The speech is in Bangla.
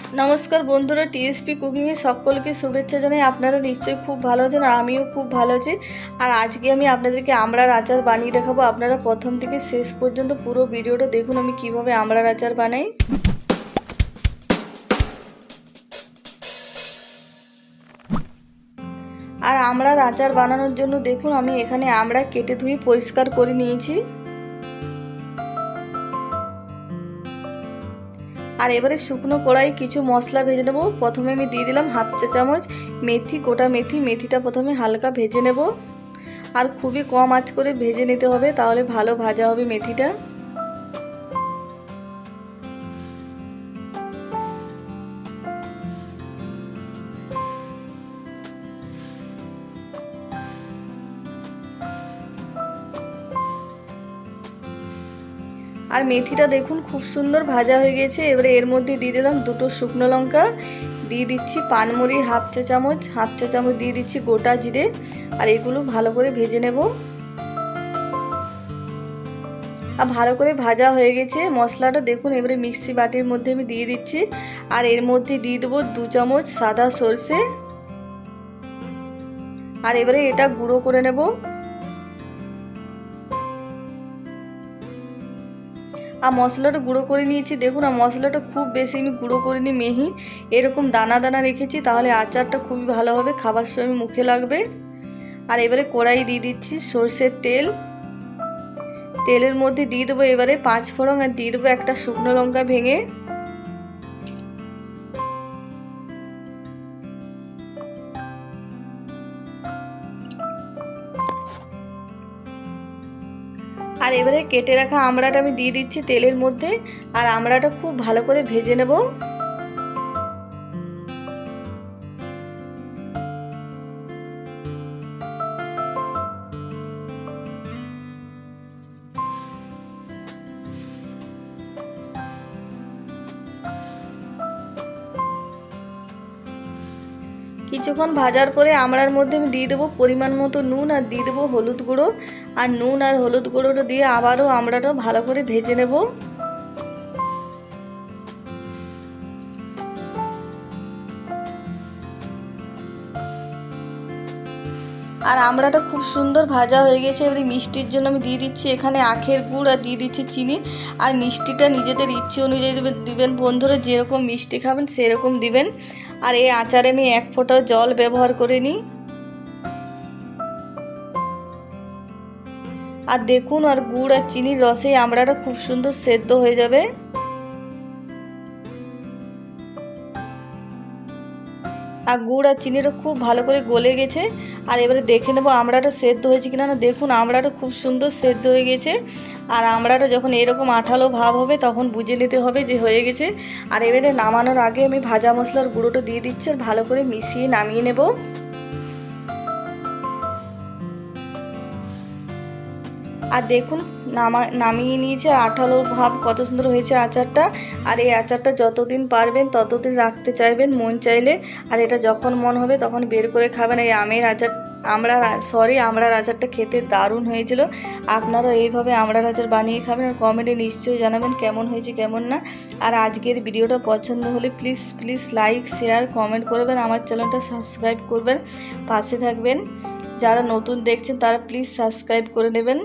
नमस्कार बंधुरा टीएसपी कुकिंग सकल के शुभेच्छा जानाई। आपनारा निश्चय खूब भालो आछेन और आमिओ खूब भालो आछि। और आज के आमि आपनादेरके आमड़ार आचार बानिये देखाबो। आपनारा प्रथम थेके शेष पर्यन्त पुरो भिडियोटा देखुन आमि किभाबे आमड़ार आचार बानाई। और आमड़ार आचार बानानोर जोन्नो देखुन आमि एखाने आमड़ा केटे धुए परिष्कार करे नियेछि। और एबारे शुकनो कड़ाई किछु मशला भेजे नेब। प्रथमे आमि दिए दिलाम हाफ चा चामच मेथी, गोटा मेथी। मेथिटा प्रथमे हालका भेजे नेब और खूबই कम आँच करे भेजे निते होबे, ताहले भालो भाजा होबे मेथिटा। और मेथिटा देखुन खूब सुंदर भाजा हो गेछे। एबारे एर मध्य दिए दिलाम दुटो शुकनो लंका, दिए दिच्छी पानमुड़ी हाफ चा चामच दिए दिच्छी गोटा जिरे। और एगुलो भालो करे भेजे नेब। और भालो करे भाजा हो गेछे मशलाटा देखुन। एबारे मिक्सी बाटिर मध्य आमि दिए दिच्छी और एर मध्य दिए देब 2 चामच सादा सर्षे। और एबारे एटा गुঁড়ো करे नेब। আর মশলাটা গুঁড়ো করে নিয়েছি দেখুন। আর মশলাটা খুব বেশি আমি গুঁড়ো করিনি, মিহি এরকম দানা দানা রেখেছি, তাহলে আচারটা খুবই ভালো হবে, খাবার সময় মুখে লাগবে। আর এবারে কড়াই দিয়ে দিচ্ছি সরষের তেল। তেলের মধ্যে দিয়ে দেবো এবারে 5 ফোড়ন আর দিয়ে দেবো একটা শুকনো লঙ্কা ভেঙে। আর এবারে কেটে রাখা আমড়াটা আমি দিয়ে দিচ্ছি তেলের মধ্যে। আর আমড়াটা খুব ভালো করে ভেজে নেব। কিছুক্ষণ ভাজার পরে আমড়ার মধ্যে আমি দিয়ে দেবো পরিমাণ মতো নুন আর দিয়ে দেবো হলুদ গুঁড়ো। আর নুন আর হলুদ গুঁড়োটা দিয়ে আবারও আমড়াটা ভালো করে ভেজে নেব। আর আমড়াটা খুব সুন্দর ভাজা হয়ে গেছে। এবারে মিষ্টির জন্য আমি দিয়ে দিচ্ছি এখানে আখের গুড় আর দিয়ে দিচ্ছি চিনি। আর মিষ্টিটা নিজেদের ইচ্ছে অনুযায়ী দিবেন বন্ধুরা, যেরকম মিষ্টি খাবেন সেরকম দিবেন। আর এই আচারে আমি 1 ফোঁটাও জল ব্যবহার করিনি। আর দেখুন আর গুড় আর চিনির রসে আমড়াটা খুব সুন্দর সেদ্ধ হয়ে যাবে। আর গুড় আর চিনিটা খুব ভালো করে গলে গেছে। আর এবারে দেখে নেব আমড়াটা সেদ্ধ হয়েছে কিনা। না দেখুন আমড়াটা খুব সুন্দর সেদ্ধ হয়ে গেছে। আর আমড়াটা যখন এরকম আঠালো ভাব হবে তখন বুঝে নিতে হবে যে হয়ে গেছে। আর এবারে নামানোর আগে আমি ভাজা মশলার গুঁড়োটা দিয়ে দিচ্ছি আর ভালো করে মিশিয়ে নামিয়ে নেব। আর দেখুন নামিয়ে নিয়েছে। আর আঠালো ভাব কত সুন্দর হয়েছে আচারটা। আর এই আচারটা যতদিন পারবেন ততদিন রাখতে চাইবেন মন চাইলে। আর এটা যখন মন হবে তখন বের করে খাবেন। এই আমড়ার আচারটা খেতে দারুণ হয়েছিল। আপনারা এইভাবে আমড়ার আচার বানিয়ে খাবেন আর কমেন্টে নিশ্চয়ই জানাবেন কেমন হয়েছে কেমন না। আর আজকের ভিডিওটা পছন্দ হলে প্লিজ লাইক শেয়ার কমেন্ট করবেন। আমার চ্যানেলটা সাবস্ক্রাইব করবেন, পাশে থাকবেন। যারা নতুন দেখছেন তারা প্লিজ সাবস্ক্রাইব করে নেবেন।